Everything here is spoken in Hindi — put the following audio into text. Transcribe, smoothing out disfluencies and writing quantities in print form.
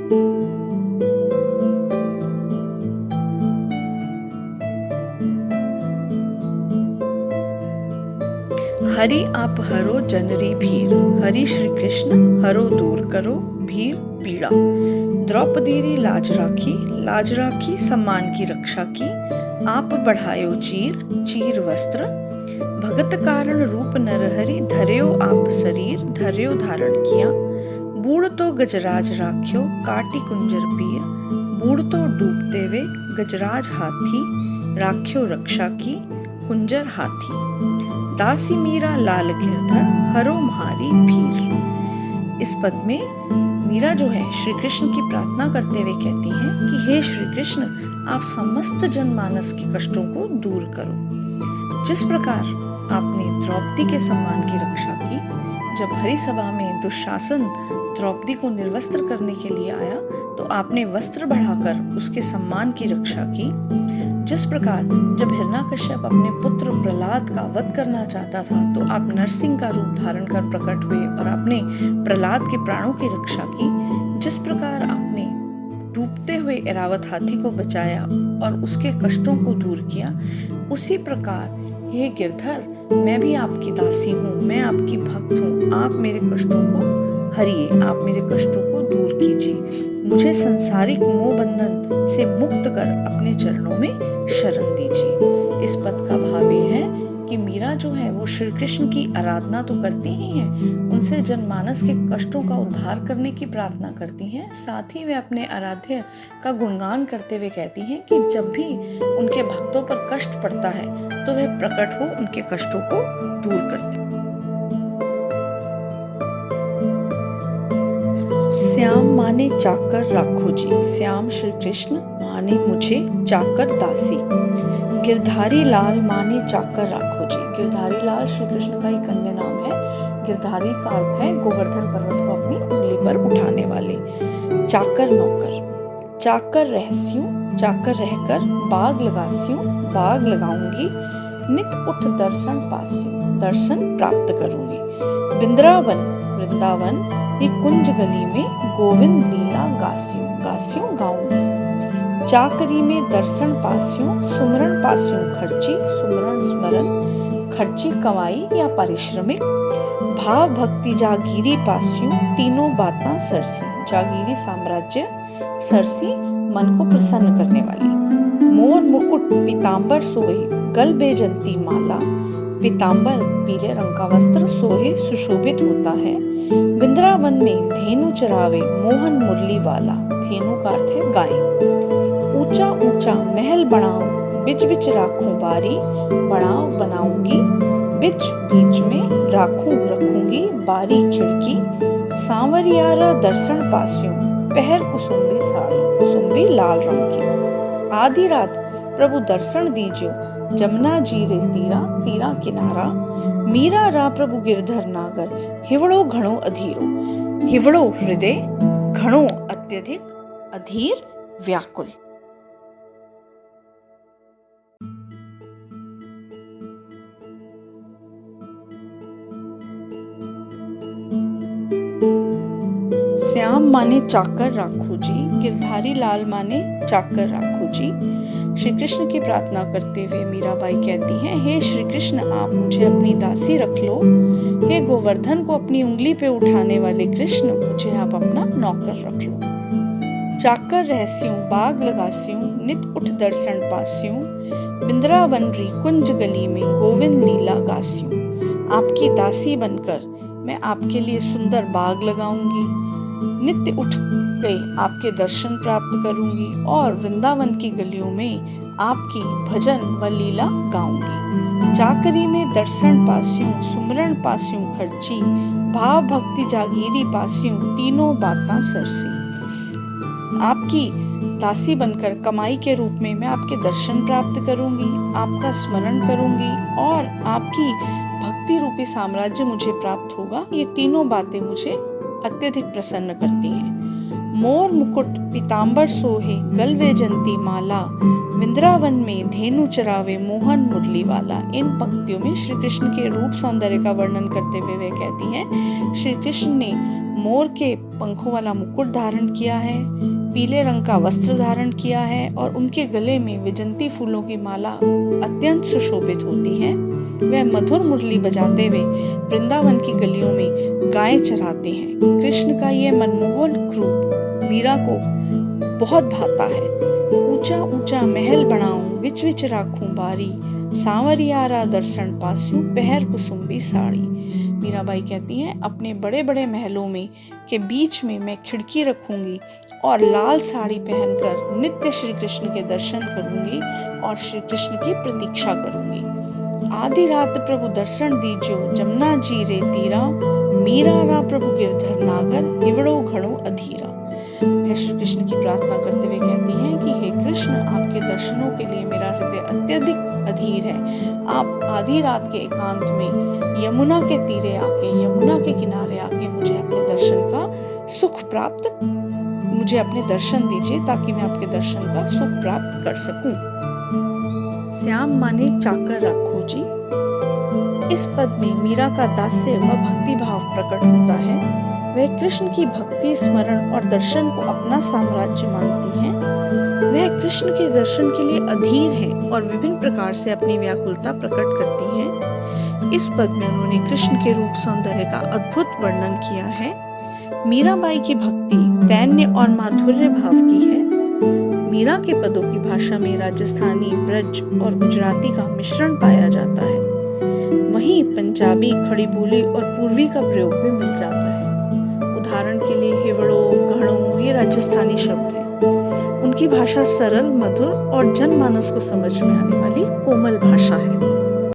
हरि आप हरो जनरी भीर, हरि श्री कृष्ण हरो दूर करो भीर पीड़ा। द्रौपदी री लाज राखी सम्मान की रक्षा की। आप बढ़ायो चीर चीर वस्त्र, भगत कारण रूप नरहरि धर्यो आप शरीर धर्यो धारण किया। बूढ़ तो गजराज राख्यो काटी कुंजर पीर, बूढ़ तो डूबते वे गजराज हाथी, राख्यो रक्षा की कुंजर हाथी। दासी मीरा लाल गिरधर हरो म्हारी भीर। इस पद में मीरा जो है श्री कृष्ण की प्रार्थना करते हुए कहती हैं कि हे श्री कृष्ण, आप समस्त जनमानस के कष्टों को दूर करो। जिस प्रकार आपने द्रौपदी के सम्मान की रक्षा की, जब हरि सभा में दुशासन द्रौपदी को निर्वस्त्र करने के लिए आया तो आपने वस्त्र बढ़ाकर उसके सम्मान की रक्षा की। जिस प्रकार जब हिरण्यकश्यप अपने पुत्र प्रहलाद का वध करना चाहता था तो आप नरसिंह का रूप धारण कर प्रकट हुए और आपने प्रहलाद के प्राणों की रक्षा की। जिस प्रकार आपने डूबते हुए ऐरावत हाथी को बचाया और उसके कष्टों को दूर किया, उसी प्रकार हे गिरधर, मैं भी आपकी दासी हूँ, मैं आपकी भक्त हूँ। आप मेरे कष्टों को हरिए, आप मेरे कष्टों को दूर कीजिए, मुझे संसारिक मोह बंधन से मुक्त कर अपने चरणों में शरण दीजिए। इस पद का भाव ये है कि मीरा जो है वो श्री कृष्ण की आराधना तो करती ही हैं, उनसे जनमानस के कष्टों का उद्धार करने की प्रार्थना करती हैं, साथ ही वे अपने आराध्य का गुणगान करते हुए कहती हैं कि जब भी उनके भक्तों पर कष्ट पड़ता है तो वे प्रकट हो उनके कष्टों को दूर करते। श्याम माने चाकर राखो जी, श्याम श्री कृष्ण माने मुझे चाकर दासी। गिरधारी लाल माने चाकर राखो जी, गिरधारी लाल श्री कृष्ण का एक अन्य नाम है। गिरधारी का अर्थ है गोवर्धन पर्वत को अपनी उंगली पर उठाने वाले। चाकर नौकर, चाकर रहस्यूं, चाकर रहकर बाग लगास्यूं, बाग लगाऊंगी। नित उठ दर्शन पास्यूं, दर्शन प्राप्त करूंगी। वृंदावन, वृंदावन ये कुंज गली में गोविंद लीला गास्यूं, गास्यूं गाऊंगी। चाकरी में दर्शन पास्यूं, सुमरण पास्यूं खर्ची, सुमरण स्मरण खर्ची कमाई या पारिश्रमिक। भाव भक्ति जागीरी पास्यूं, तीनों बातां सरसी, जागीरी साम्राज्य सरसी मन को प्रसन्न करने वाली। मोर मुकुट पीतांबर सोहे गल बेजंती माला, पीतांबर पीले रंग का वस्त्र सोहे सुशोभित होता है। वृंदावन में धेनु चरावे मोहन मुरली वाला, धेनु का अर्थ है गाय। ऊंचा ऊंचा महल बनाओ बिच बिच राखूं बारी, बनाओ बनाऊंगी बिच बीच में राखूं रखूंगी बारी खिड़की। सांवरियारा दर्शन पास्यूं, पहर कुसुम्बी साड़ी, कुसुम्बी लाल रंग की। आधी रात प्रभु दर्शन दीजियो, जमुना जी रे तीरा, तीरा किनारा। मीरा रा प्रभु गिरधर नागर, हिवड़ो घणो अधीरो, हिवड़ो हृदय, घणो अत्यधिक, अधीर व्याकुल। श्याम माने चाकर राखो जी, गिरधारी लाल माने चाकर राखो जी। श्री कृष्ण की प्रार्थना करते हुए मीराबाई कहती हैं, हे श्री कृष्ण, आप मुझे अपनी दासी रख लो। हे गोवर्धन को अपनी उंगली पे उठाने वाले कृष्ण, मुझे आप अपना नौकर रख लो। चाकर रहस्यूं, बाग लगास्यूं, नित उठ दर्शन पास्यूं। वृंदावन री कुंज गली में गोविंद लीला गास्यूं। आपकी दासी बनकर मैं आपके लिए सुंदर बाग लगाऊंगी, नित्य उठ गए आपके दर्शन प्राप्त करूंगी और वृंदावन की गलियों में आपकी भजन व लीला गाऊंगी। चाकरी में दर्शन पास्यूं, सुमरण पास्यूं खर्ची, भाव भक्ति जागीरी पास्यूं, तीनों बातां सरसी। आपकी दासी बनकर कमाई के रूप में मैं आपके दर्शन प्राप्त करूंगी, आपका स्मरण करूंगी और आपकी भक्ति रूपी साम्राज्य मुझे प्राप्त होगा। ये तीनों बातें मुझे अत्यधिक प्रसन्न करती हैं। मोर मुकुट पीतांबर सोहे गल वैजंती माला, वृंदावन में धेनु चरावे मोहन मुरली वाला। इन पंक्तियों में श्री कृष्ण के रूप सौंदर्य का वर्णन करते हुए वे कहती हैं, श्री कृष्ण ने मोर के पंखों वाला मुकुट धारण किया है, पीले रंग का वस्त्र धारण किया है और उनके गले में विजंती फूलों की माला अत्यंत सुशोभित होती है। वह मधुर मुरली बजाते हुए वृंदावन की गलियों में गायें चराते हैं। कृष्ण का यह मनमोहक रूप मीरा को बहुत भाता है। ऊंचा ऊंचा महल बनाऊं, विच विच राखूं बारी, सांवरियारा दर्शन पासू, पहर कुसुम्बी साड़ी। मीराबाई कहती हैं, अपने बड़े बड़े महलों में के बीच में मैं खिड़की रखूंगी और लाल साड़ी पहनकर नित्य श्री कृष्ण के दर्शन करूंगी और श्री कृष्ण की प्रतीक्षा करूंगी। आधी रात प्रभु दर्शन दीजो, जमुना जी रे तीरा, मीरा रा प्रभु गिरधर नागर, हिवड़ो घड़ो अधीरा। वह श्री कृष्ण की प्रार्थना करते हुए कहती हैं कि हे कृष्ण, आपके दर्शनों के लिए मेरा हृदय अत्यधिक अधीर है। आप आधी रात के एकांत में यमुना के तीरे आके, यमुना के किनारे आके मुझे अपने दर्शन का सुख प्राप्त, मुझे अपने दर्शन दीजिए ताकि मैं आपके दर्शन का सुख प्राप्त कर सकूं। श्याम माने चाकर राखो जी। इस पद में मीरा का दास्य व भक्ति भाव प्रकट होता है। वह कृष्ण की भक्ति, स्मरण और दर्शन को अपना साम्राज्य मानती हैं। वह कृष्ण के दर्शन के लिए अधीर है और विभिन्न प्रकार से अपनी व्याकुलता प्रकट करती हैं। इस पद में उन्होंने कृष्ण के रूप सौंदर्य का अद्भुत वर्णन किया है। मीराबाई की भक्ति दैन्य और माधुर्य भाव की है। मीरा के पदों की भाषा में राजस्थानी, ब्रज और गुजराती का मिश्रण पाया जाता है। वहीं पंजाबी, खड़ी बोली और पूर्वी का प्रयोग भी मिल जाता है। उदाहरण के लिए हिवड़ो, घड़ों ये राजस्थानी शब्द हैं। उनकी भाषा सरल, मधुर और जनमानस को समझ में आने वाली कोमल भाषा है।